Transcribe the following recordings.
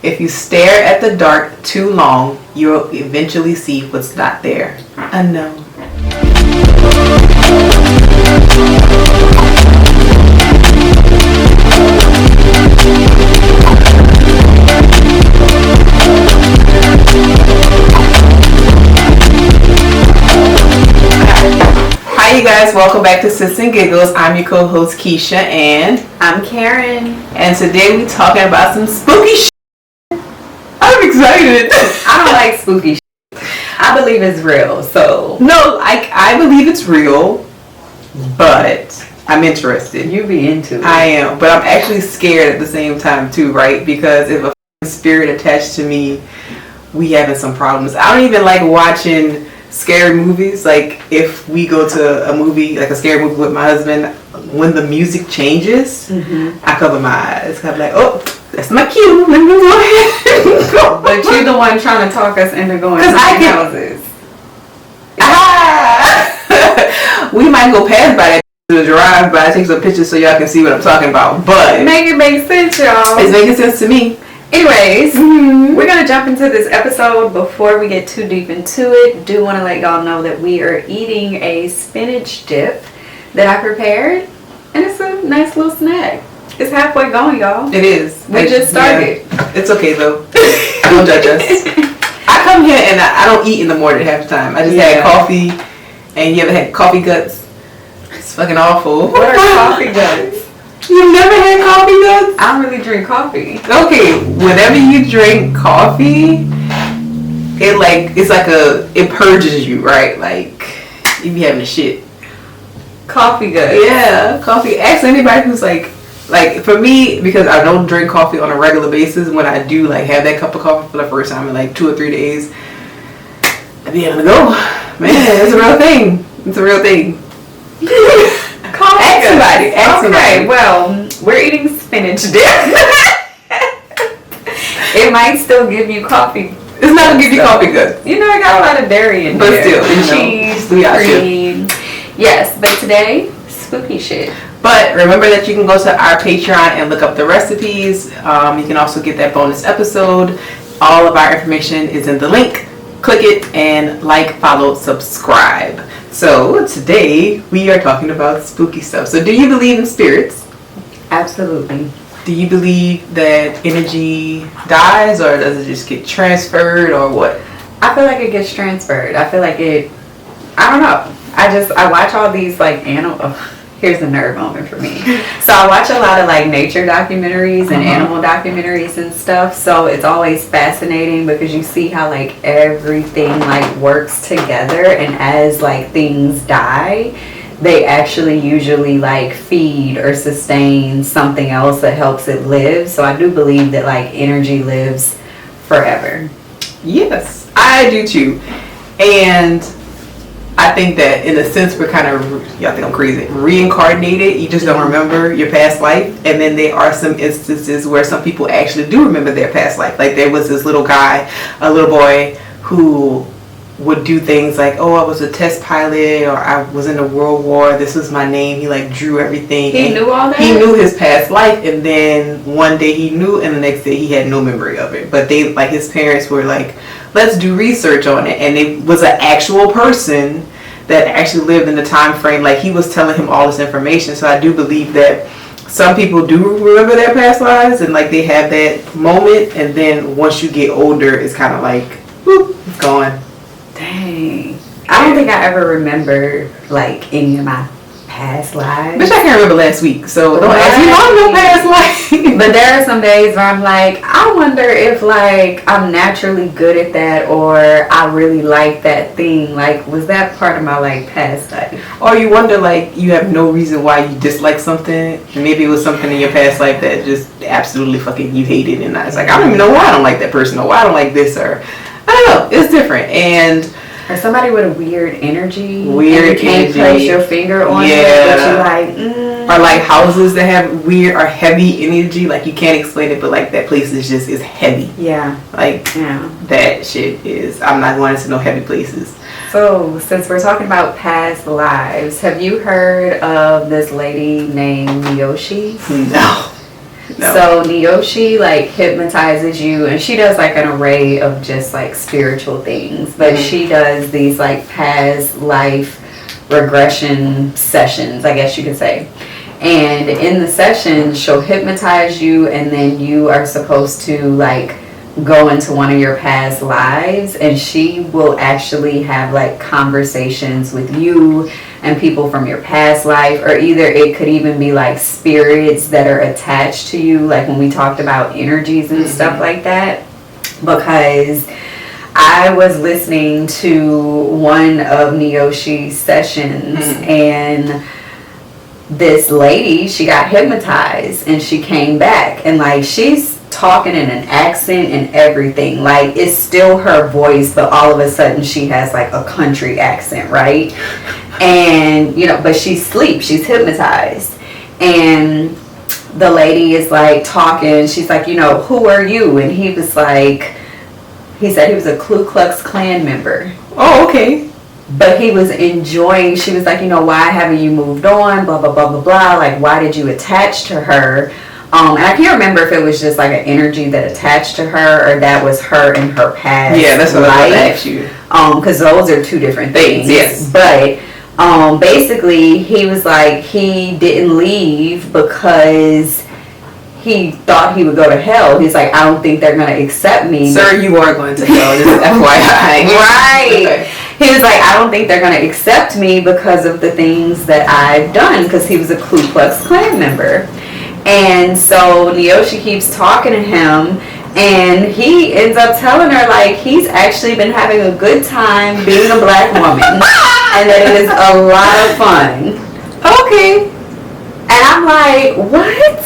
If you stare at the dark too long, you'll eventually see what's not there. Unknown. Hi you guys, welcome back to Sis N Giggles. I'm your co-host Kecia and I'm Karen. And today we're talking about some spooky shit. I'm excited. I don't like spooky shit. I believe it's real, so. No, I believe it's real, but I'm interested. You be into it. I am, but I'm actually scared at the same time too, right? Because if a spirit attached to me, we having some problems. I don't even like watching scary movies. Like if we go to a movie, like a scary movie with my husband, when the music changes, I cover my eyes. I'm like, oh, that's my cue. Let me go ahead. But you're the one trying to talk us into going to houses. We might go past by that to the drive, but I take some pictures so y'all can see what I'm talking about. But make it make sense, y'all. It's making sense to me. Anyways, we're going to jump into this episode. Before we get too deep into it, do want to let y'all know that we are eating a spinach dip that I prepared. And it's a nice little snack. It's halfway going, y'all. It is. We just started. Yeah. It's okay, though. Don't judge us. I come here and I don't eat in the morning half the time. I just had coffee. And you ever had coffee guts? It's fucking awful. What are coffee guts? You've never had coffee guts? I don't really drink coffee. Okay, whenever you drink coffee, it purges you, right? Like you be having a shit. Coffee guts. Yeah, coffee. Ask anybody who's like for me, because I don't drink coffee on a regular basis. When I do like have that cup of coffee for the first time in like 2 or 3 days, I be able to go. Man, it's a real thing. It's a real thing. Ask somebody. Okay, well, we're eating spinach dip. It might still give you coffee. It's not gonna give you coffee good. You know, I got a lot of dairy in but there. But still, cheese, cream. Yes, but today, spooky shit. But remember that you can go to our Patreon and look up the recipes. You can also get that bonus episode. All of our information is in the link. Click it and like, follow, subscribe. So today we are talking about spooky stuff. So do you believe in spirits? Absolutely. Do you believe that energy dies or does it just get transferred or what? I feel like it gets transferred. I feel like I don't know. I watch all these like animal. Here's a nerd moment for me. So I watch a lot of like nature documentaries and animal documentaries and stuff. So it's always fascinating because you see how like everything like works together, and as like things die, they actually usually like feed or sustain something else that helps it live. So I do believe that like energy lives forever. Yes, I do too. And I think that in a sense we're kind of, y'all think I'm crazy, reincarnated. You just don't remember your past life. And then there are some instances where some people actually do remember their past life. Like there was this little boy who would do things like, oh, I was a test pilot, or I was in the World War, this was my name. He like drew everything. He knew all that? He knew his past life, and then one day he knew and the next day he had no memory of it. But they, like his parents were like, let's do research on it. And it was an actual person that actually lived in the time frame. Like he was telling him all this information. So I do believe that some people do remember their past lives and like they have that moment, and then once you get older it's kind of like whoop, it's gone. Dang. I don't think I ever remember like any of my past lives. Bitch, I can't remember last week, so don't ask me about no past life. But there are some days where I'm like, I wonder if like I'm naturally good at that, or I really like that thing. Like, was that part of my like past life? Or you wonder like you have no reason why you dislike something, and maybe it was something in your past life that just absolutely fucking you hated, and it's like I don't even know why I don't like that person, or why I don't like this, or I don't know. It's different. And or somebody with a weird energy. Weird and you can't energy. place your finger on it, but you're like, Or like houses that have weird or heavy energy, like you can't explain it, but like that place is heavy. Yeah. Like that shit is, I'm not going into no heavy places. So since we're talking about past lives, have you heard of this lady named Yoshi? No. No. So Niyoshi like hypnotizes you, and she does like an array of just like spiritual things, but she does these like past life regression sessions, I guess you could say. And in the session, she'll hypnotize you, and then you are supposed to like go into one of your past lives, and she will actually have like conversations with you and people from your past life, or either it could even be like spirits that are attached to you, like when we talked about energies and stuff like that. Because I was listening to one of Niyoshi's sessions, and this lady, she got hypnotized and she came back, and like she's talking in an accent and everything, like it's still her voice, but all of a sudden she has like a country accent, right? And you know, but she's hypnotized, and the lady is like talking, she's like, you know, who are you? And he was like, he said he was a Ku Klux Klan member. Oh, okay. But he was enjoying, she was like, you know, why haven't you moved on, blah blah blah blah blah, like why did you attach to her? And I can't remember if it was just like an energy that attached to her, or that was her in her past. Yeah, that's what I was going to ask you. Because those are two different things. Yes. But basically, he was like, he didn't leave because he thought he would go to hell. He's like, I don't think they're going to accept me. Sir, you are going to hell. This is FYI. Right. Okay. He was like, I don't think they're going to accept me because of the things that I've done, because he was a Ku Klux Klan member. And so Niyoshi keeps talking to him, and he ends up telling her like he's actually been having a good time being a black woman, and that it is a lot of fun. Okay. And I'm like, what?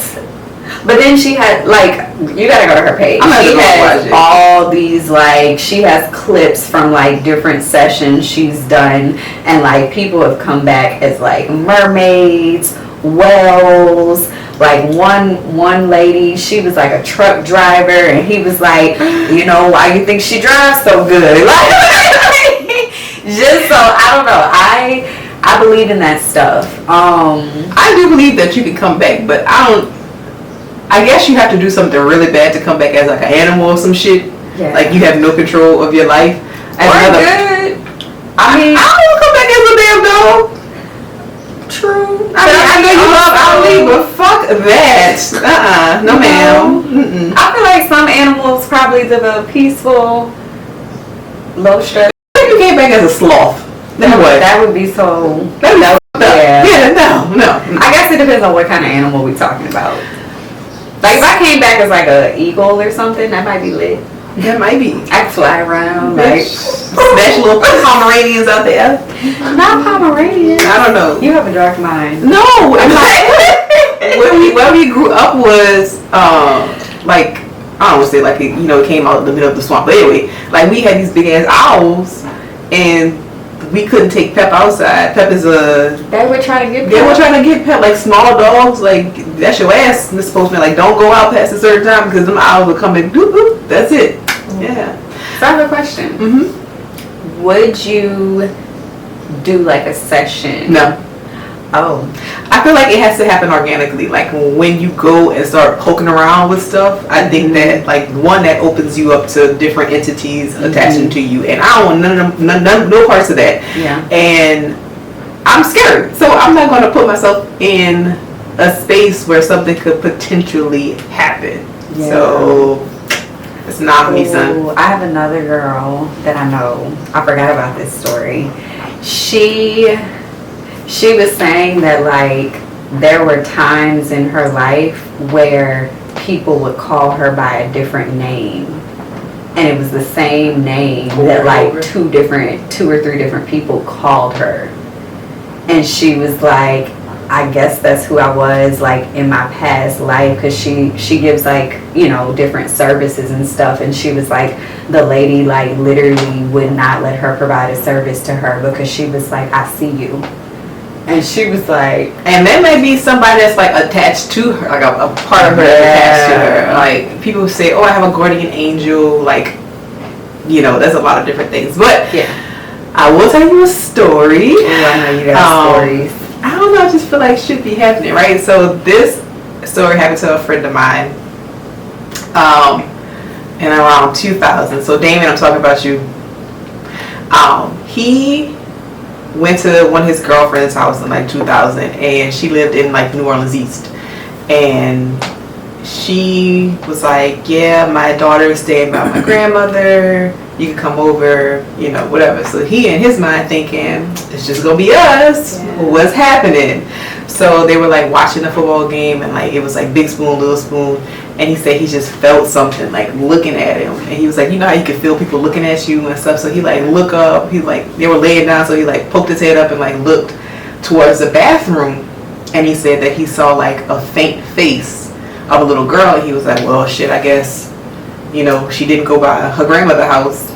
But then she had like, you gotta go to her page. She has all these like, she has clips from like different sessions she's done, and like people have come back as like mermaids, whales. Like one lady, she was like a truck driver, and he was like, you know, why you think she drives so good? Like, just so, I don't know, I believe in that stuff. I do believe that you can come back, but I guess you have to do something really bad to come back as like an animal or some shit. Yeah. Like you have no control of your life. Good. I mean, I don't come back as a damn dog. True. I know you love Ali, but fuck that. No ma'am. I feel like some animals probably live a peaceful, low stress. If you came back as a sloth, then what? That would be so. No. I guess it depends on what kind of animal we're talking about. Like if I came back as like a eagle or something, that might be lit. That might be. I'd fly around, like smash little Pomeranians out there. Not Pomeranians. I don't know. You have a dark mind. No, I'm like where we grew up was like I don't want to say like it, you know, it came out in the middle of the swamp, but anyway, like we had these big ass owls, and we couldn't take Pep outside. Pep is a. They were trying to get. They were trying to get Pep, like small dogs, like that's your ass. It's supposed to be like, don't go out past a certain time because them owls will come and doop doop. That's it. Yeah. So I have a question. Mm-hmm. Would you do like a session? No. Oh. I feel like it has to happen organically. Like when you go and start poking around with stuff, I think that like one that opens you up to different entities attaching to you, and I don't want no parts of that. Yeah. And I'm scared, so I'm not going to put myself in a space where something could potentially happen. Yeah. So it's not me, son. I have another girl that I know. I forgot about this story. She was saying that like there were times in her life where people would call her by a different name, and it was the same name that like two or three different people called her, and she was like, I guess that's who I was like in my past life, because she gives like, you know, different services and stuff, and she was like, the lady like literally would not let her provide a service to her because she was like, I see you. And she was like, and that may be somebody that's like attached to her, like a part of her that's attached to her. Like people say, oh, I have a guardian angel, like, you know, there's a lot of different things. But yeah, I will tell you a story. I know you got stories. I don't know, I just feel like shit be happening, right? So this story happened to a friend of mine in around 2000. So Damien, I'm talking about you. He went to one of his girlfriend's house in like 2000, and she lived in like New Orleans East, and she was like, yeah, my daughter is staying by my grandmother, you can come over, you know, whatever. So he in his mind thinking, it's just gonna be us, what's happening? So they were like watching the football game, and like it was like big spoon, little spoon, and he said he just felt something like looking at him, and he was like, you know how you can feel people looking at you and stuff. So he like look up, he like, they were laying down, so he like poked his head up and like looked towards the bathroom, and he said that he saw like a faint face of a little girl, and he was like, well shit, I guess, you know, she didn't go by her grandmother's house,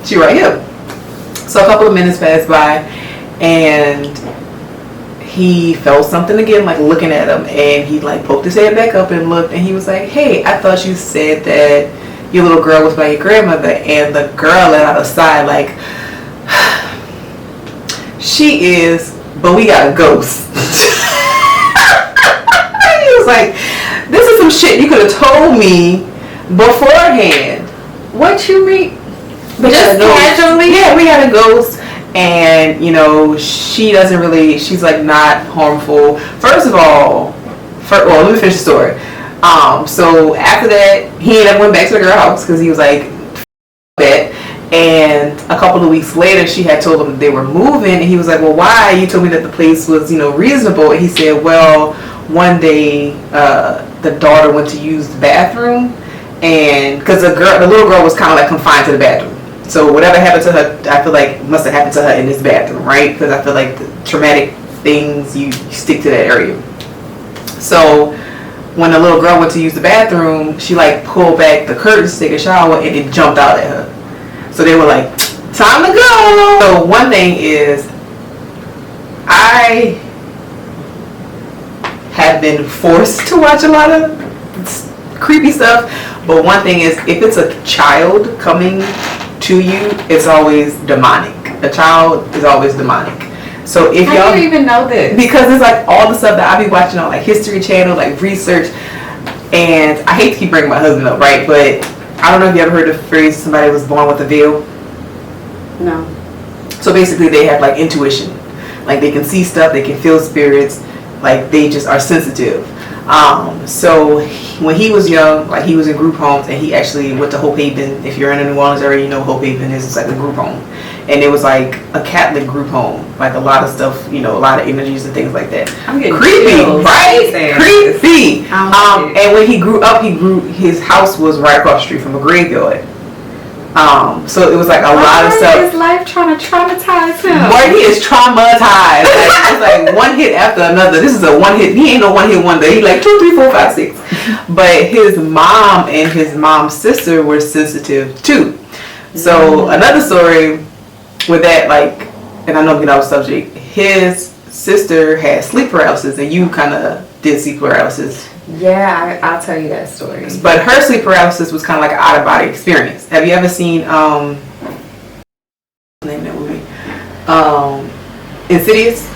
she right here. So a couple of minutes passed by, and he felt something again, like looking at him, and he like poked his head back up and looked, and he was like, hey, I thought you said that your little girl was by your grandmother. And the girl let out a sigh like, she is, but we got a ghost. He was like, this is some shit you could have told me beforehand. What you mean? Just casually? Yeah, we had a ghost. And, you know, she doesn't really, she's like not harmful. First of all, well, let me finish the story. So after that, he ended up went back to the girl house because he was like, F that. And a couple of weeks later, she had told him that they were moving, and he was like, well, why? You told me that the place was, you know, reasonable. And he said, well, one day the daughter went to use the bathroom, and because the little girl was kind of like confined to the bathroom. So whatever happened to her, I feel like must have happened to her in this bathroom, right? Because I feel like the traumatic things, you stick to that area. So when the little girl went to use the bathroom, she like pulled back the curtains to take a shower, and it jumped out at her. So they were like, time to go. So one thing is, I have been forced to watch a lot of creepy stuff, but one thing is, if it's a child coming to you, it's always demonic. A child is always demonic. So if how do you even know this? Because it's like all the stuff that I be watching on like History Channel, like research, and I hate to keep bringing my husband up, right? But I don't know if you ever heard the phrase somebody was born with a veil. No. So basically they have like intuition, like they can see stuff, they can feel spirits, like they just are sensitive. So when he was young, like he was in group homes, and he actually went to Hope Haven. If you're in the New Orleans area, you know Hope Haven is. It's like a group home, and it was like a Catholic group home, like a lot of stuff, you know, a lot of energies and things like that. I'm getting creepy, chills. right? Creepy. And when he grew up, his house was right across the street from a graveyard. So it was like a lot of stuff. His life trying to traumatize him. Boy, he is traumatized. Like, it's like one hit after another. This is a one hit. He ain't no one hit wonder. He like 2, 3, 4, 5, 6. But his mom and his mom's sister were sensitive too. So another story with that, like, and I know I'm getting off subject. His sister had sleep paralysis, and you kind of did sleep paralysis. Yeah, I'll tell you that story. But her sleep paralysis was kind of like an out-of-body experience. Have you ever seen name that movie? Insidious?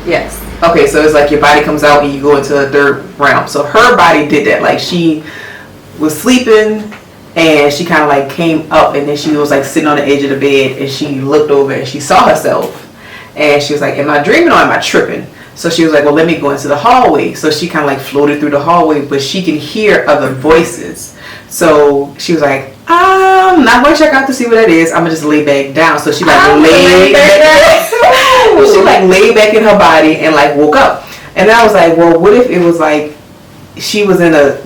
Yes. Okay, so it's like your body comes out and you go into a third realm. So her body did that. Like she was sleeping and she kind of like came up, and then she was like sitting on the edge of the bed, and she looked over and she saw herself, and she was like, am I dreaming or am I tripping? So she was like, well, let me go into the hallway. So she kind of like floated through the hallway, but she can hear other voices. So she was like, I'm not going to check out to see what that is. I'm going to just lay back down. So she like laid back. She like laid back in her body and like woke up. And then I was like, well, what if it was like she was in a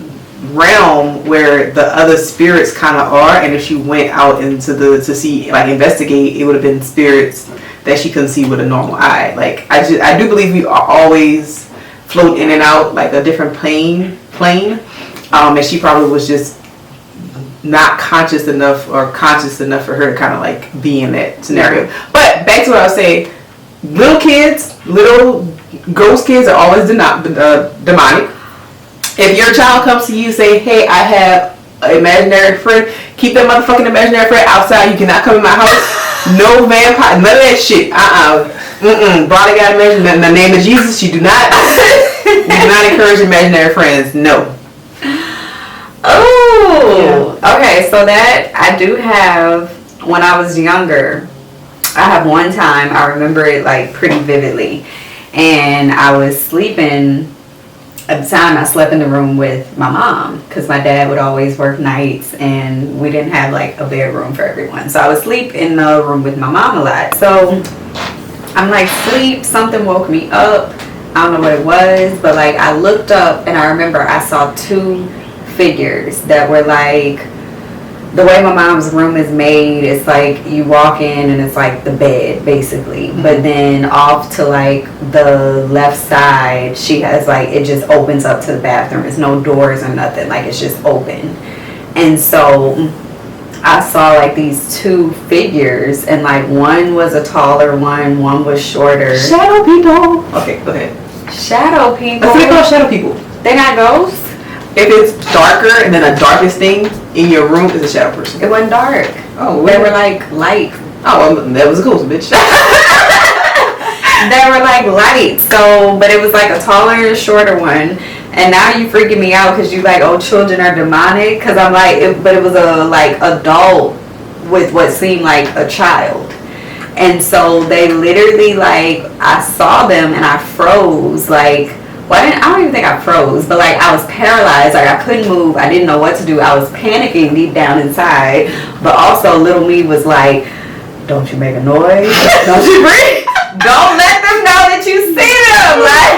realm where the other spirits kind of are, and if she went out into to see, like investigate, it would have been spirits that she couldn't see with a normal eye. Like I do believe we always float in and out like a different plane. And she probably was just not conscious enough or conscious enough for her to kind of like be in that scenario. But back to what I was saying, little ghost kids are always demonic. If your child comes to you, say, hey, I have an imaginary friend, keep that motherfucking imaginary friend outside. You cannot come in my house. No vampire, none of that shit. Body got mentioned in the name of Jesus. She do not. We do not encourage imaginary friends. No. Oh, yeah. Okay. So that I do have when I was younger. I have one time I remember it like pretty vividly, and I was sleeping. At the time, I slept in the room with my mom because my dad would always work nights and we didn't have like a bedroom for everyone. So I would sleep in the room with my mom a lot. So I'm like, sleep, something woke me up. I don't know what it was, but like I looked up and I remember I saw two figures that were like, the way my mom's room is made, it's like you walk in and it's like the bed basically, but then off to like the left side she has like, it just opens up to the bathroom. It's no doors or nothing, like it's just open. And so I saw like these two figures, and like one was a taller one was shorter. Shadow people. Okay, go ahead. Shadow people. That's what they call shadow people. They're not ghosts? If it's darker and then the darkest thing in your room is a shadow person. It wasn't dark. Oh, they were like light. Oh, well, that was a ghost, bitch. They were like light. So, but it was like a taller and a shorter one. And now you freaking me out because you like, oh, children are demonic. Because I'm like, but it was a like adult with what seemed like a child. And so they literally like, I saw them and I froze like. Well, I don't even think I froze, but like I was paralyzed. Like I couldn't move. I didn't know what to do. I was panicking deep down inside. But also little me was like, don't you make a noise. Don't you breathe. Don't let them know that you see them. Like,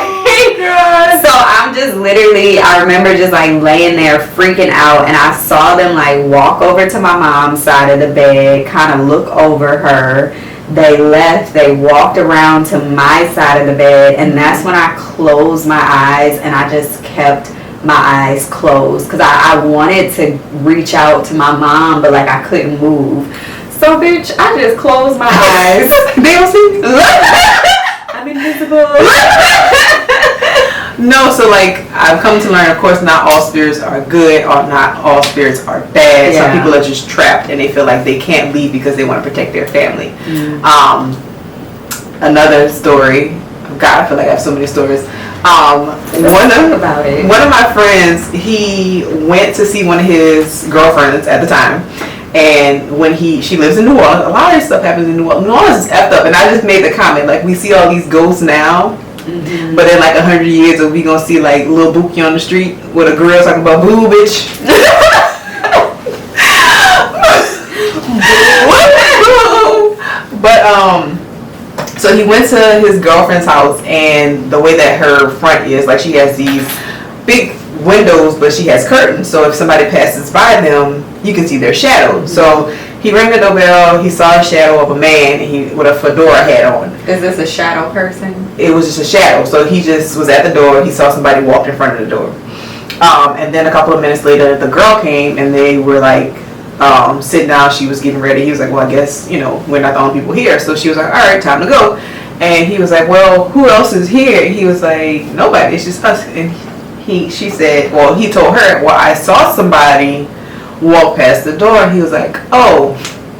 so I'm just literally, I remember just like laying there freaking out, and I saw them like walk over to my mom's side of the bed, kind of look over her. They left, they walked around to my side of the bed, and that's when I closed my eyes, and I just kept my eyes closed because I wanted to reach out to my mom, but like I couldn't move. So bitch, I just closed my eyes. They don't see me. I'm invisible. No, so like I've come to learn, of course, not all spirits are good or not all spirits are bad. Yeah. Some people are just trapped and they feel like they can't leave because they want to protect their family. Another story, God, I feel like I have so many stories. One of my friends, he went to see one of his girlfriends at the time, and when she lives in New Orleans, a lot of this stuff happens in New Orleans. New Orleans is effed up, and I just made the comment, like, we see all these ghosts now, but in like 100 years, we gonna see like Lil Bookie on the street with a girl talking about boo, bitch. But so he went to his girlfriend's house, and the way that her front is, like, she has these big windows, but she has curtains, so if somebody passes by them, you can see their shadow. So he rang the doorbell, he saw a shadow of a man with a fedora hat on. Is this a shadow person? It was just a shadow. So he just was at the door, he saw somebody walked in front of the door. And then a couple of minutes later, the girl came, and they were like sitting down, she was getting ready. He was like, well, I guess, we're not the only people here. So she was like, all right, time to go. And he was like, well, who else is here? And he was like, nobody, it's just us. And she said, well, he told her, well, I saw somebody walk past the door. And he was like, oh,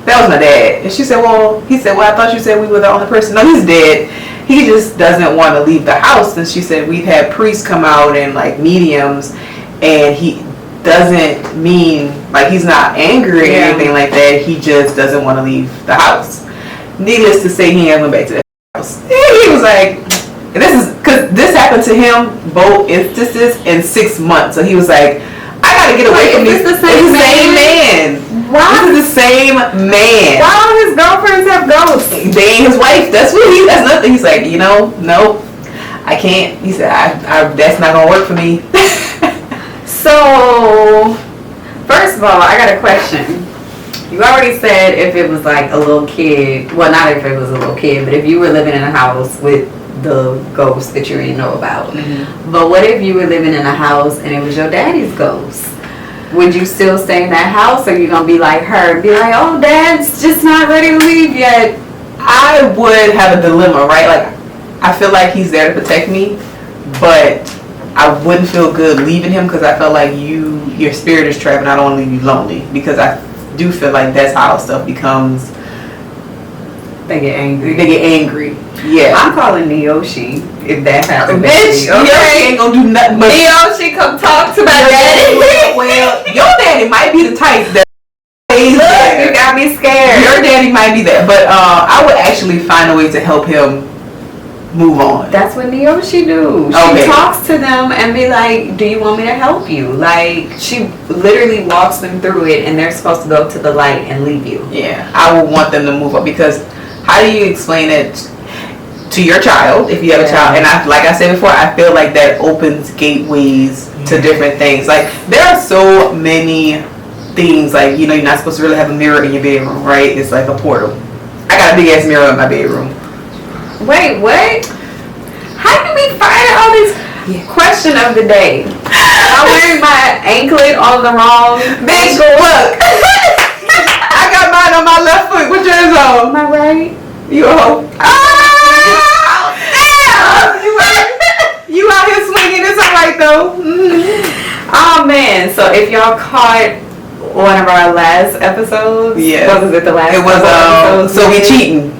that was my dad. And she said, he said, well, I thought you said we were the only person. No, he's dead. He just doesn't want to leave the house. And she said, we've had priests come out and like mediums, and he doesn't mean like he's not angry or anything like that. He just doesn't want to leave the house. Needless to say, he ain't went back to the house. And he was like, because this happened to him both instances in 6 months. So he was like, I gotta get away from this. It's the same man. Why? This is the same man. Why don't his girlfriends have ghosts? They ain't his wife. That's nothing. He's like, nope, I can't. He said, I that's not gonna work for me. So, first of all, I got a question. You already said if it was like a little kid, well, not if it was a little kid, but if you were living in a house with the ghost that you already know about. Mm-hmm. But what if you were living in a house and it was your daddy's ghost? Would you still stay in that house, or are you going to be like her and be like, oh, dad's just not ready to leave yet? I would have a dilemma, right? Like, I feel like he's there to protect me, but I wouldn't feel good leaving him because I felt like your spirit is trapped and I don't want to leave you lonely, because I do feel like that's how stuff becomes They get angry. They get angry. Yeah. I'm calling Neoshi if that happens. Bitch, Neoshi ain't gonna do nothing but Neoshi, come talk to my daddy. Well, your daddy might be the type that stays Look, there. you got me scared. Your daddy might be there, but I would actually find a way to help him move on. That's what Neoshi do. She talks to them and be like, do you want me to help you? Like, she literally walks them through it, and they're supposed to go to the light and leave you. Yeah, I would want them to move up, because how do you explain it to your child if you have a child? And like I said before, I feel like that opens gateways to different things. Like, there are so many things, like, you know, you're not supposed to really have a mirror in your bedroom, right? It's like a portal. I got a big ass mirror in my bedroom. Wait, what? How do we find all these? Question of the day. I'm wearing my anklet on the wrong bitch. Look, I got mine on my left foot. What yours on? My right. You a hoe? Oh, damn! You out here swinging? It's alright though. Mm-hmm. Oh man! So if y'all caught one of our last episodes, what was it? The last. It was so we cheating.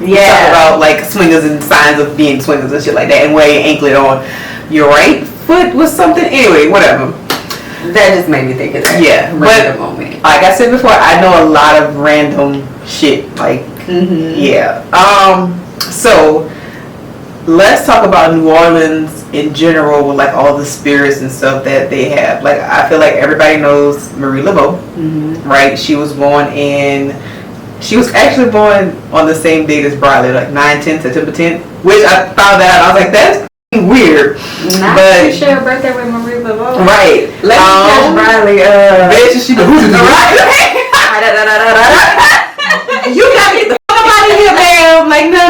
Yeah. Talk about like swingers and signs of being swingers and shit like that, and wear your anklet on your right foot was something. Anyway, whatever. That just made me think of that. Yeah, but moment. Like I said before, I know a lot of random shit. Like, yeah. So let's talk about New Orleans in general, with like all the spirits and stuff that they have. Like, I feel like everybody knows Marie Laveau, right? She was actually born on the same date as Briley, like 9/10, September 10th, which I found out, I was like, that's weird. But you share a birthday with Marie Laveau. Right. Let me catch Briley. Bitch, she the right. You gotta get the fuck out of here, ma'am. Like, no.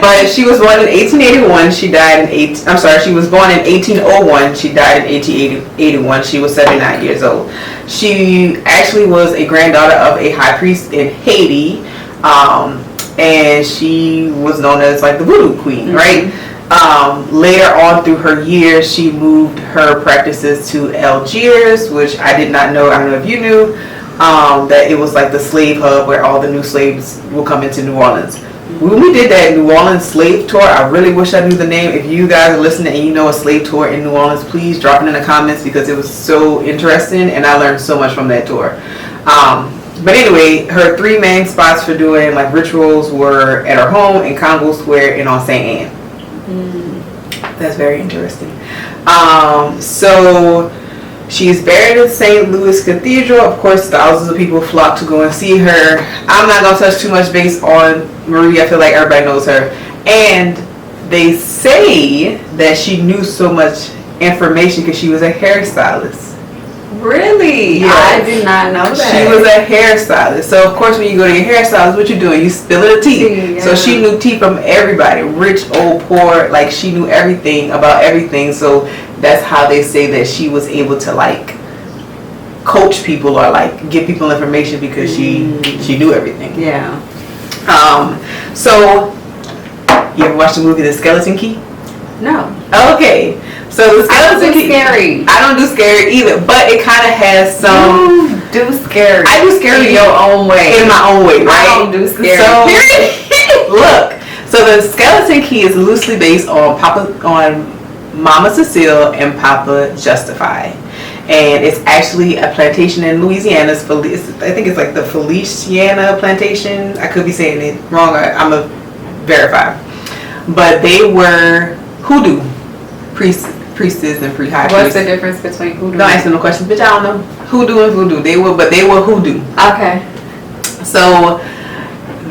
But she was born in 1881. She died in she was born in 1801. She died in 1881. She was 79 years old. She actually was a granddaughter of a high priest in Haiti. And she was known as like the voodoo queen, right? Later on through her years, she moved her practices to Algiers, which I did not know. I don't know if you knew, that it was like the slave hub where all the new slaves will come into New Orleans. When we did that New Orleans slave tour, I really wish I knew the name. If you guys are listening and you know a slave tour in New Orleans, please drop it in the comments, because it was so interesting and I learned so much from that tour. But anyway, her three main spots for doing like rituals were at her home in Congo Square and on St. Anne. That's very interesting. So she's buried in St. Louis Cathedral. Of course, thousands of people flock to go and see her. I'm not going to touch too much base on Marie. I feel like everybody knows her. And they say that she knew so much information because she was a hairstylist. Really? Yes. I did not know that. She was a hairstylist. So, of course, when you go to your hairstylist, what you doing? You spilling the tea. Yeah. So she knew tea from everybody. Rich, old, poor. Like, she knew everything about everything. So that's how they say that she was able to, like, coach people or, like, give people information, because she knew everything. Yeah. So, you ever watched the movie The Skeleton Key? No. Okay. So the Skeleton Key. Scary. I don't do scary either, but it kind of has some. You do scary. I do scary in your own way. In my own way, right? I don't do scary. So look. So the Skeleton Key is loosely based on Mama Cecile and Papa Justify. And it's actually a plantation in Louisiana. I think it's like the Feliciana plantation. I could be saying it wrong. I'm going to verify. But they were hoodoo priestess and high priest. What's the difference between hoodoo? Don't ask me no questions, bitch. I don't know. Hoodoo and voodoo. They were hoodoo. Okay. So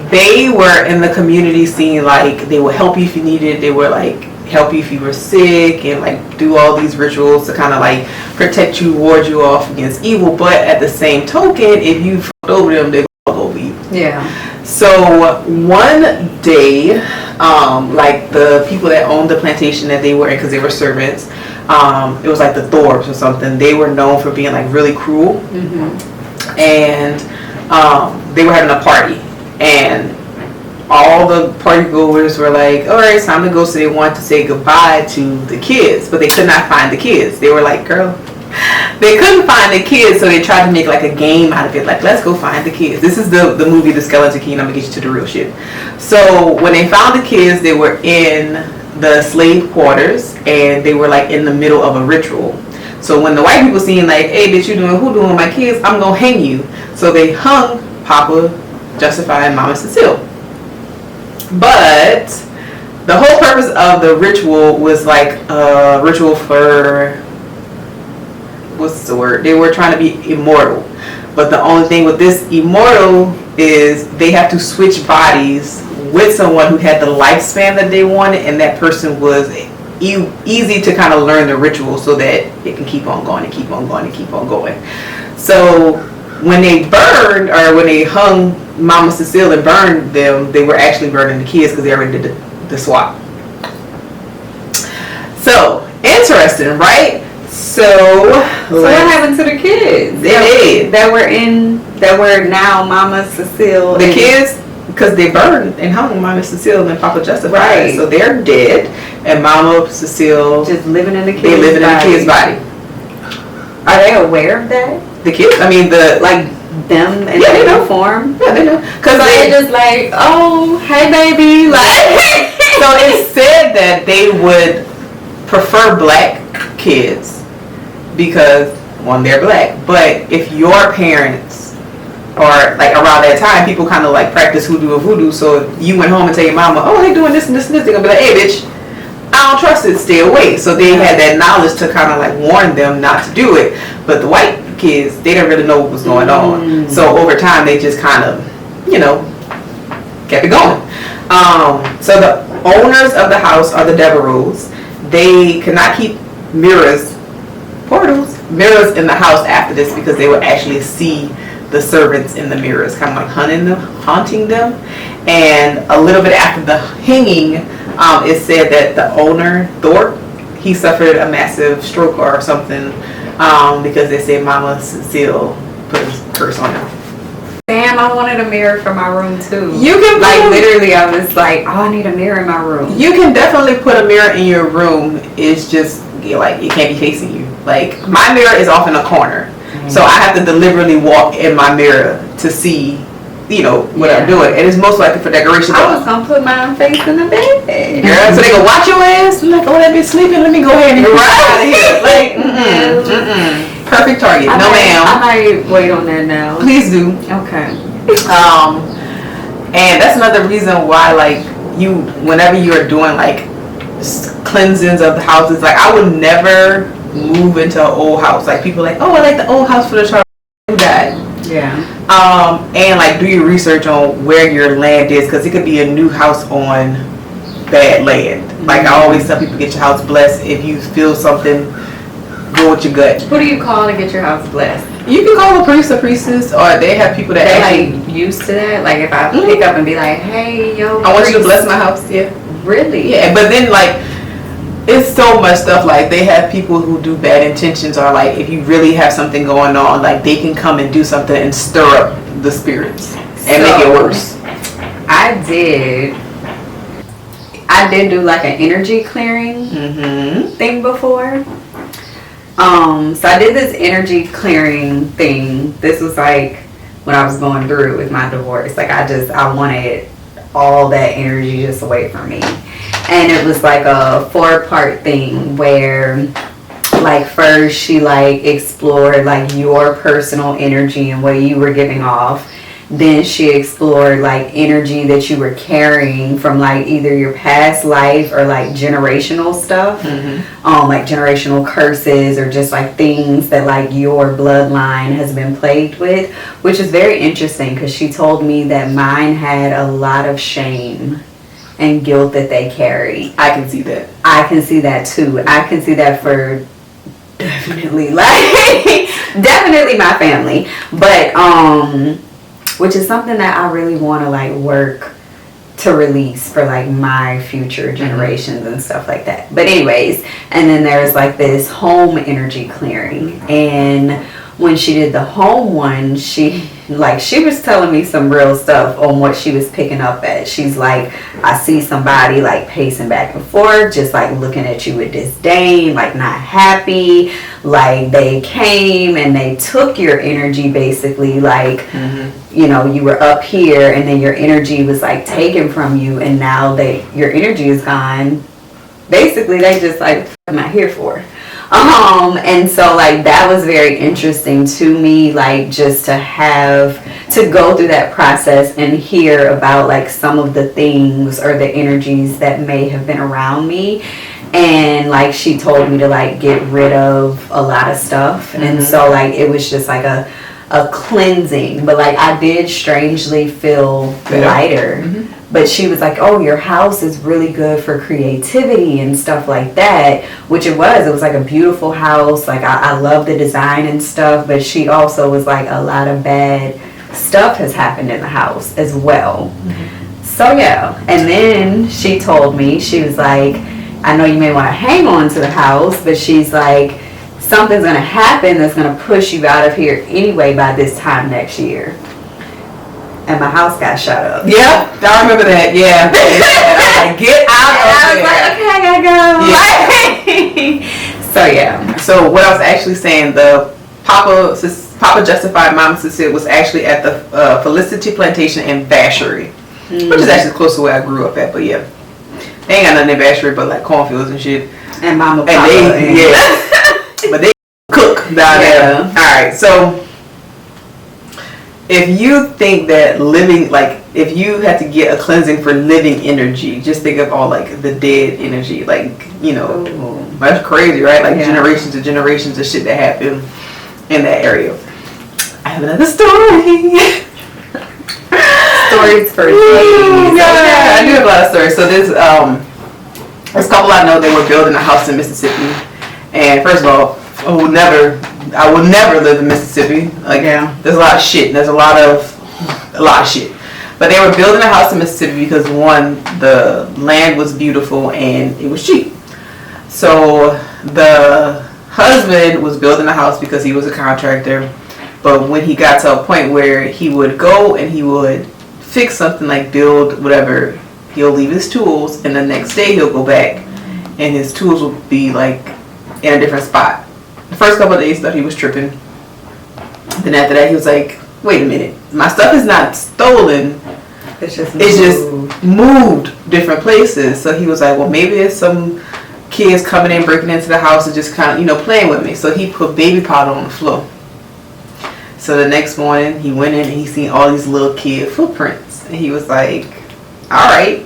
they were in the community scene. Like, they would help you if you needed. They were like help you if you were sick, and like do all these rituals to kind of like protect you, ward you off against evil. But at the same token, if you fucked over them, they fuck over you. Yeah. So one day, like the people that owned the plantation that they were in, because they were servants, it was like the Thorbs or something. They were known for being like really cruel, and they were having a party, and all the party goers were like, all right, it's time to go. So they wanted to say goodbye to the kids, but they could not find the kids. They were like, girl, They couldn't find the kids, so they tried to make like a game out of it. Like, let's go find the kids. This is the movie The Skeleton Key, and I'm gonna get you to the real shit. So when they found the kids, they were in the slave quarters, and they were like in the middle of a ritual. So when the white people seen like, hey bitch, you doing who doing my kids? I'm gonna hang you. So they hung Papa, Justify, and Mama Cecile. But the whole purpose of the ritual was like a ritual for, what's the word? They were trying to be immortal. But the only thing with this immortal is they have to switch bodies with someone who had the lifespan that they wanted, and that person was easy to kind of learn the ritual so that it can keep on going and keep on going and keep on going. So when they burned, or when they hung Mama Cecile and burned them, they were actually burning the kids because they already did the swap. So interesting, right? So what happened to the kids? That were now Mama Cecile. The kids, because they burned and hung Mama Cecile and Papa Justify. Right. So they're dead, and Mama Cecile just living in the kids' they living in the kids' body. Are they aware of that? The kids? I mean, like them in uniform? Yeah, they know. Because they just like, oh, hey baby, like. So it said that they would prefer black kids because, one, they're black. But if your parents are like around that time, people kind of like practice hoodoo or voodoo. So if you went home and tell your mama, oh, they doing this and this and this, they're gonna be like, hey bitch, I don't trust it, stay away. So they had that knowledge to kind of like warn them not to do it. But the white kids, they didn't really know what was going on. So over time they just kind of, kept it going. So the owners of the house are the Devereaux. They could not keep mirrors in the house after this because they would actually see the servants in the mirrors, kind of like haunting them. And a little bit after the hanging, it said that the owner, Thorpe, he suffered a massive stroke or something because they said Mama Cecile put a curse on him. Damn, I wanted a mirror for my room too. You can literally, I was like, oh, I need a mirror in my room. You can definitely put a mirror in your room. It's just like it can't be facing you. Like my mirror is off in a corner, so I have to deliberately walk in my mirror to see, what I'm doing. And it's most likely for decoration. I was gonna put my face in the bed, girl, so they can watch your ass. I'm like, oh, that bitch sleeping. Let me go ahead and get out of here. Like, perfect target. No, ma'am. I might wait on that now. Please do. Okay. And that's another reason why, like, whenever you're doing like cleansings of the houses, like I would never move into an old house. Like people are like, oh, I like the old house for the child who died. Yeah. And like do your research on where your land is, because it could be a new house on bad land. Like I always tell people, get your house blessed. If you feel something, go with your gut. Who do you call to get your house blessed? You can call a priest or priestess, or they have people that actually like used to that. Like if I pick up and be like, hey, yo, I want you to bless my house. Yeah. Really? Yeah. But then like it's so much stuff. Like they have people who do bad intentions, or like if you really have something going on, like they can come and do something and stir up the spirits and make it worse. I did do like an energy clearing thing before. So I did this energy clearing thing. This was like when I was going through with my divorce. Like I wanted all that energy just away from me. And it was like a 4-part thing where like first she like explored like your personal energy and what you were giving off. Then she explored like energy that you were carrying from like either your past life or like generational stuff, like generational curses or just like things that like your bloodline has been plagued with, which is very interesting because she told me that mine had a lot of shame and guilt that they carry. I can see that. I can see that too. I can see that for definitely like definitely my family, but which is something that I really want to like work to release for like my future generations and stuff like that. But anyways, and then there's like this home energy clearing, and when she did the home one, she was telling me some real stuff on what she was picking up at. She's like, I see somebody like pacing back and forth, just like looking at you with disdain, like not happy, like they came and they took your energy basically, like you know, you were up here and then your energy was like taken from you, and now your energy is gone. Basically they just like, what am I here for? And so like that was very interesting to me, like just to go through that process and hear about like some of the things or the energies that may have been around me. And like she told me to like get rid of a lot of stuff. And so like it was just like a cleansing, but like I did strangely feel lighter. But she was like, oh, your house is really good for creativity and stuff like that, which it was like a beautiful house. Like I love the design and stuff, but she also was like, a lot of bad stuff has happened in the house as well. So yeah, and then she told me, she was like, I know you may want to hang on to the house, but she's like, something's going to happen that's going to push you out of here anyway by this time next year. And my house got shut up. Yeah, I remember that. Yeah. I was like, get out of here. Okay, I gotta go. Yeah. So yeah. So what I was actually saying, the Papa Justified Mama Cecile was actually at the Felicity Plantation in Vacherie, which is actually close to where I grew up at. But yeah, they ain't got nothing in Vacherie but like cornfields and shit. And Mama Papa. And but they cook down there. All right, so. If you think that living, like, if you had to get a cleansing for living energy, just think of all, like, the dead energy. Like, you know, that's crazy, right? Like, generations and generations of shit that happened in that area. I have another story. Stories for days. Yeah, I do have a lot of stories. So this couple I know, they were building a house in Mississippi. And first of all, I will never live in Mississippi. Like, there's a lot of shit. There's a lot of shit. But they were building a house in Mississippi because one, the land was beautiful and it was cheap. So the husband was building a house because he was a contractor. But when he got to a point where he would go and he would fix something, like build whatever, he'll leave his tools and the next day he'll go back and his tools will be like in a different spot. The first couple of days, thought he was tripping. Then after that, he was like, wait a minute. My stuff is not stolen. It's just moved different places. So he was like, well, maybe it's some kids coming in, breaking into the house and just kind of, you know, playing with me. So he put baby powder on the floor. So the next morning, he went in and he seen all these little kid footprints. And he was like, all right,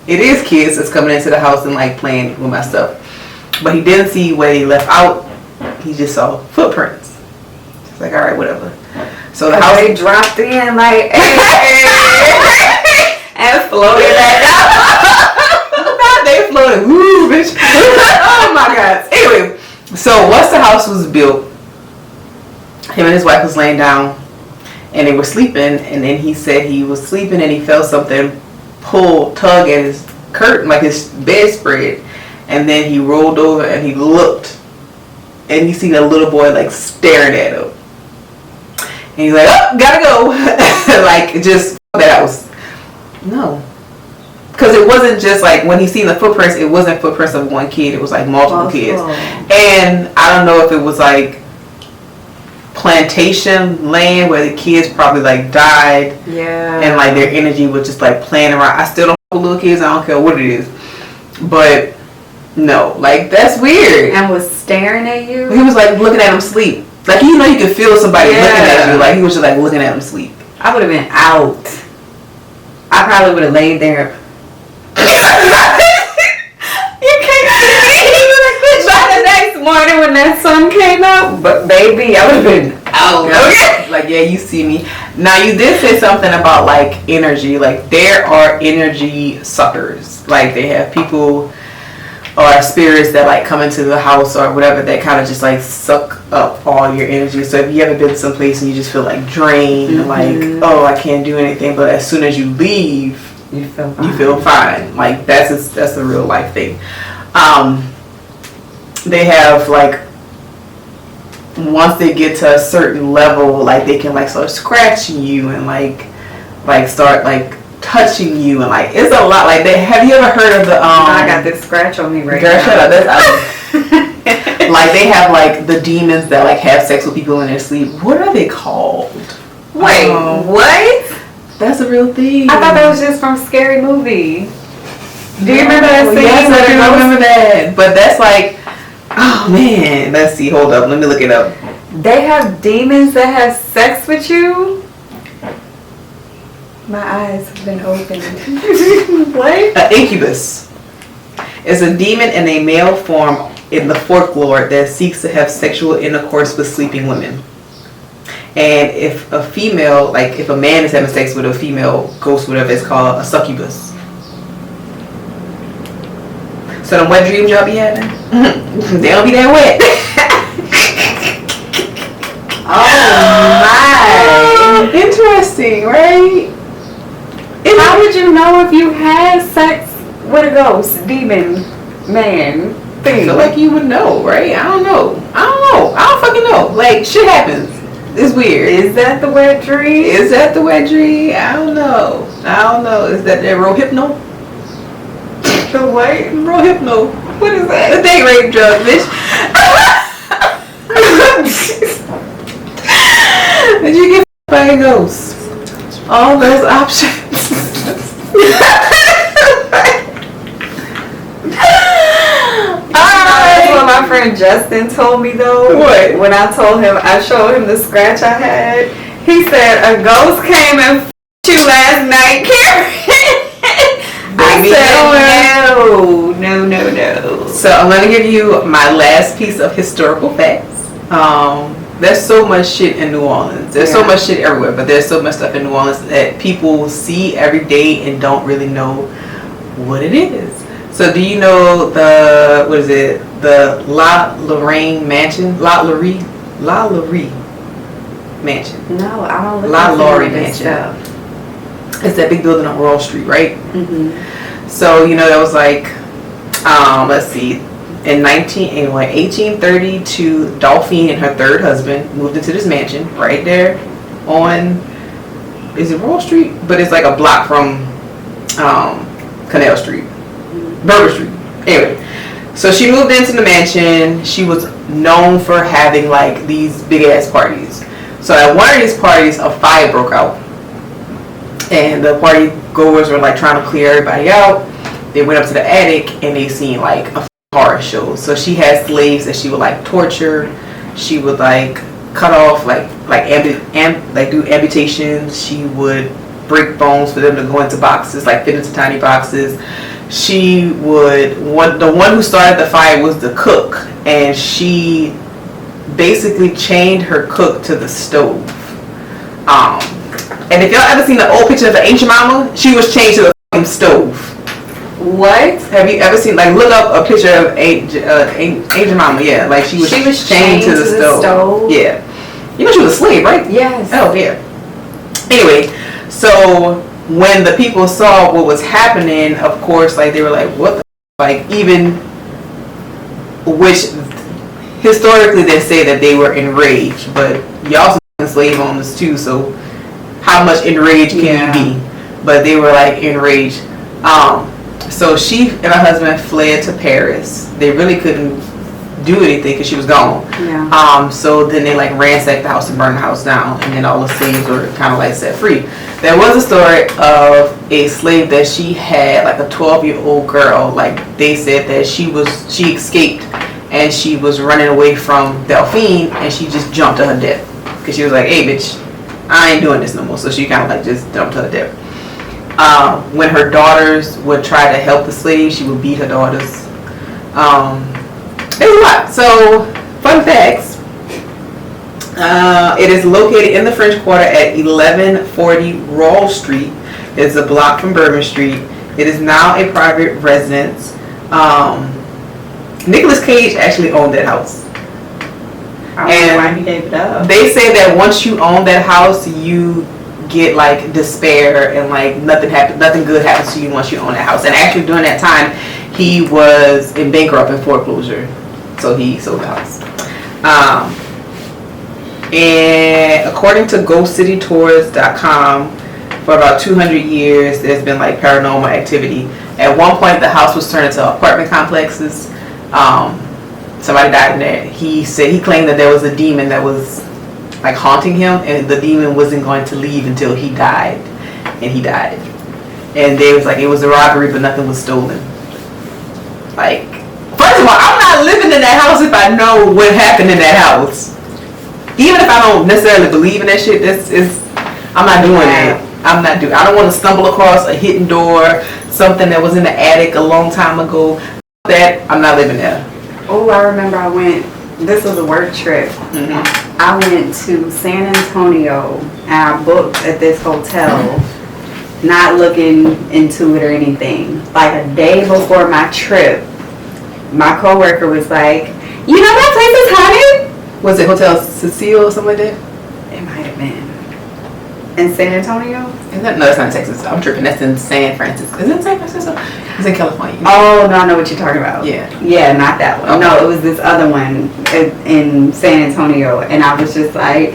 it is kids that's coming into the house and like playing with my stuff. But he didn't see where they left out. He just saw footprints. It's like, all right, whatever. So the house, they dropped in like and floated back out. They floated. Woo, bitch. Oh my God. Anyway, so once the house was built, him and his wife was laying down and they were sleeping, and then he said he was sleeping and he felt something tug at his curtain, like his bedspread, and then he rolled over and he looked and he seen a little boy like staring at him. And he's like, oh, gotta go. Like, just that was, no. Because it wasn't just like, when he seen the footprints, it wasn't footprints of one kid. It was like multiple kids. And I don't know if it was like plantation land where the kids probably like died. Yeah. And like their energy was just like playing around. I still don't know little kids. I don't care what it is. But no, like that's weird. And was staring at you? He was like looking at him sleep. Like, you know, you could feel somebody looking at you. Like, he was just like looking at him sleep. I would have been out. I probably would have laid there. You can't see me. By the next morning when that sun came out, but baby, I would have been out. Okay. Like, yeah, you see me. Now, you did say something about like energy. Like, there are energy suckers. Like, they have people or spirits that like come into the house or whatever that kind of just like suck up all your energy. So if you ever been someplace and you just feel like drained, like, oh, I can't do anything, but as soon as you leave, you feel fine. Like, that's a real life thing. They have like once they get to a certain level, like they can like start scratching you and like start like touching you and like it's a lot like that. Have you ever heard of the I got this scratch on me right girl, now. shut up. Like they have like the demons that like have sex with people in their sleep. What are they called? Wait, what? That's a real thing. I thought that was just from Scary Movie. Do you remember that scene? Yes, I do remember that. But that's like, oh man. Let's see. Hold up. Let me look it up. They have demons that have sex with you? My eyes have been opened. What? An incubus is a demon in a male form in the folklore that seeks to have sexual intercourse with sleeping women. And if a female, like if a man is having sex with a female ghost, whatever, it's called a succubus. So the wet dreams y'all be having, they don't be that wet. Oh my! Interesting, right? How would you know if you had sex with a ghost, demon, man, I thing? feel like you would know, right? I don't know. I don't fucking know. Like shit happens. It's weird. Is that the wet dream? Is that the wet dream? I don't know. Is that Rohypnol? The what? Rohypnol. What is that? The date rape drug, bitch. Did you get by a ghost? All those options. That's what my friend Justin told me though. What? When I showed him the scratch I had, he said a ghost came and f***ed you last night, Karen. I said no. So I'm gonna give you my last piece of historical facts. There's so much shit in New Orleans. There's so much shit everywhere, but there's so much stuff in New Orleans that people see every day and don't really know what it is. So do you know the La Lorraine mansion? La Laurie mansion. No, I don't look La Laurie mansion. mansion. It's that big building on Wall Street, right? Mm-hmm. So that was like, let's see, in 1832, Dolphine and her third husband moved into this mansion right there on, is it Wall Street? But it's like a block from Canal Street, Burger Street. Anyway, so she moved into the mansion. She was known for having like these big ass parties. So at one of these parties, a fire broke out. And the party goers were like trying to clear everybody out. They went up to the attic and they seen like a horror show. So she had slaves that she would like torture. She would like cut off like do amputations. She would break bones for them to go into boxes, like fit into tiny boxes. She would the one who started the fire was the cook, and she basically chained her cook to the stove. And if y'all ever seen the old picture of the Ancient Mama, she was chained to the fucking stove. What? Have you ever seen, like, look up a picture of Ancient Mama, yeah. Like, she was chained to the stove. Yeah. You know she was a slave, right? Yes. Oh, yeah. Anyway, so when the people saw what was happening, of course, like, they were like, what the like, even, which, historically, they say that they were enraged, but y'all some slave owners, too, so how much enraged can you be? But they were like enraged. So she and her husband fled to Paris. They really couldn't do anything because she was gone. Yeah. So then they like ransacked the house and burned the house down, and then all the slaves were kind of like set free. There was a story of a slave that she had, like a 12-year-old girl. Like they said that she escaped and she was running away from Delphine, and she just jumped to her death because she was like, "Hey, bitch, I ain't doing this no more." So she kind of like just dumped her to death. When her daughters would try to help the slaves, she would beat her daughters. There's a lot. So, fun facts. It is located in the French Quarter at 1140 Wall Street. It's a block from Bourbon Street. It is now a private residence. Nicolas Cage actually owned that house. I don't know why he gave it up. They say that once you own that house, you get like despair and like nothing good happens to you once you own that house. And actually during that time, he was in bankrupt and foreclosure, so he sold the house. And according to GhostCityTours.com, for about 200 years, there's been like paranormal activity. At one point, the house was turned into apartment complexes. Somebody died in there. He claimed that there was a demon that was like haunting him, and the demon wasn't going to leave until he died, and he died. And they was like, it was a robbery, but nothing was stolen. Like, first of all, I'm not living in that house if I know what happened in that house. Even if I don't necessarily believe in that shit, I'm not doing that. I don't want to stumble across a hidden door, something that was in the attic a long time ago. That I'm not living there. Oh, I remember this was a work trip. Mm-hmm. I went to San Antonio and I booked at this hotel, not looking into it or anything. Like a day before my trip, my coworker was like, you know that place is haunted? Was it Hotel Cecile or something like that? It might have been. In San Antonio? No, it's not in Texas. I'm tripping. That's in San Francisco. Is it San Francisco? It's in California. Oh, no, I know what you're talking about. Yeah. Yeah, not that one. Okay. No, it was this other one in San Antonio. And I was just like,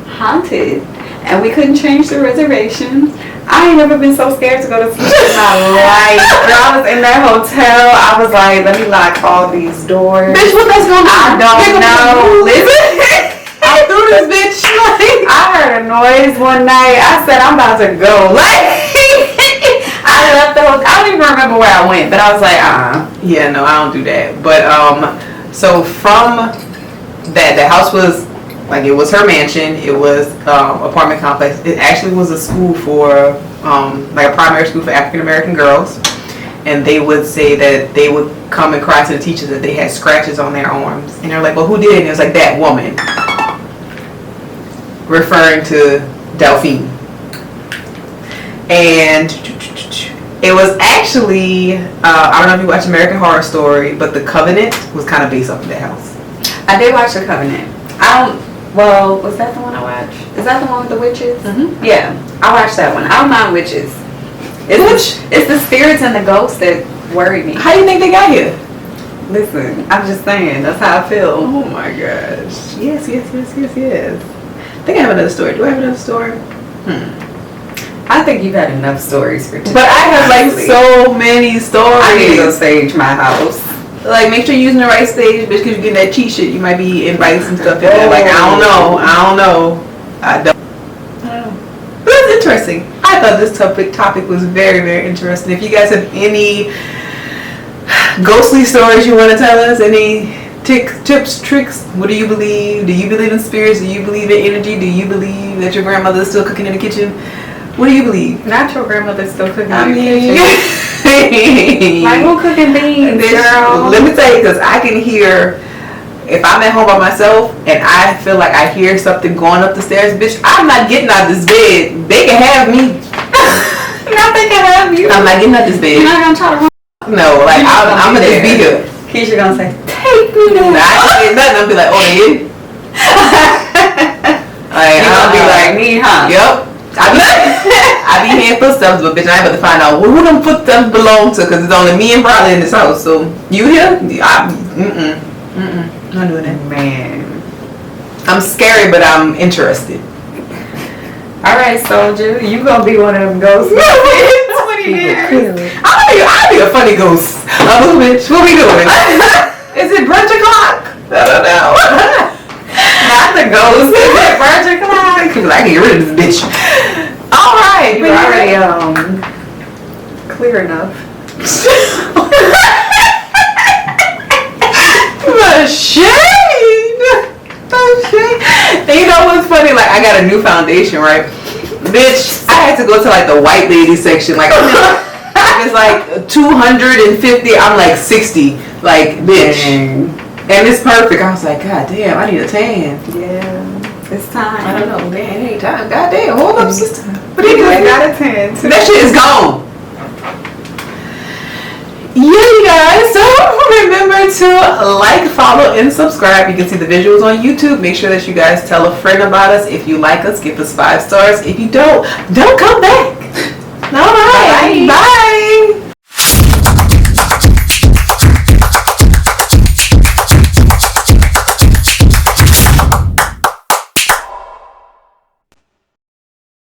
haunted. And we couldn't change the reservation. I ain't never been so scared to go to sleep in my life. When I was in that hotel, I was like, let me lock all these doors. Bitch, what that's gonna do? I don't know. Listen. I threw this bitch. Like, I heard a noise one night. I said, I'm about to go. Like, I left the hotel. I don't even remember where I went, but I was like, Yeah, no, I don't do that. But, so from that, the house was, like, it was her mansion. It was apartment complex. It actually was a school for, like a primary school for African American girls. And they would say that they would come and cry to the teachers that they had scratches on their arms. And they're like, well, who did it? And it was like, that woman. Referring to Delphine. And it was actually, I don't know if you watch American Horror Story, but The Covenant was kind of based off of that house. I did watch The Covenant. Well, was that the one I watched? Is that the one with the witches? Mm-hmm. Yeah, I watched that one. I don't mind witches. It's the spirits and the ghosts that worry me. How do you think they got here? Listen, I'm just saying, that's how I feel. Oh my gosh. Yes. I think I have another story. Do I have another story? I think you've had enough stories for today. But I have like so many stories. I need to go stage my house. Like, make sure you're using the right stage, bitch, because you're getting that cheat shit. You might be inviting some stuff in there. Like, I don't know. I don't know. But it's interesting. I thought this topic was very, very interesting. If you guys have any ghostly stories you want to tell us, any tips, tricks, what do you believe? Do you believe in spirits? Do you believe in energy? Do you believe that your grandmother is still cooking in the kitchen? What do you believe? Not your grandmother's still cooking in the kitchen. Like, who cooking beans, girl? Let me tell you, because I can hear, if I'm at home by myself and I feel like I hear something going up the stairs, bitch, I'm not getting out of this bed. They can have me. Not they can have you. I'm not getting out of this bed. You're not going to try to run. No, like, I'm going to just be here. Keisha going to say, take me there. I ain't saying nothing. I'll be like, oh, yeah. I'll be like me, huh? Yep. I be hearing footsteps, but bitch, I ain't about to find out who them footsteps belong to, because it's only me and Bradley in this house. So you here? I'm not doing that. Man, I'm scary, but I'm interested. All right, soldier, you gonna be one of them ghosts? 20 years. I'll be a funny ghost. Oh, bitch, what we doing? Is it brunch o'clock? I don't know. Not the ghost. Is it brunch o'clock? I can get rid of this bitch. All right, you're already clear enough. The shade. And you know what's funny? Like, I got a new foundation, right? Bitch, I had to go to like the white lady section. Like, it's like 250. I'm like 60. Like, bitch. Dang. And it's perfect. I was like, God damn, I need a tan. Yeah, it's time. I don't know, man, it ain't time. God damn, hold up, sister. But it got a tan. That shit is gone. Yeah, you guys. So remember to like, follow, and subscribe. You can see the visuals on YouTube. Make sure that you guys tell a friend about us. If you like us, give us 5 stars. If you don't come back. All right. Bye.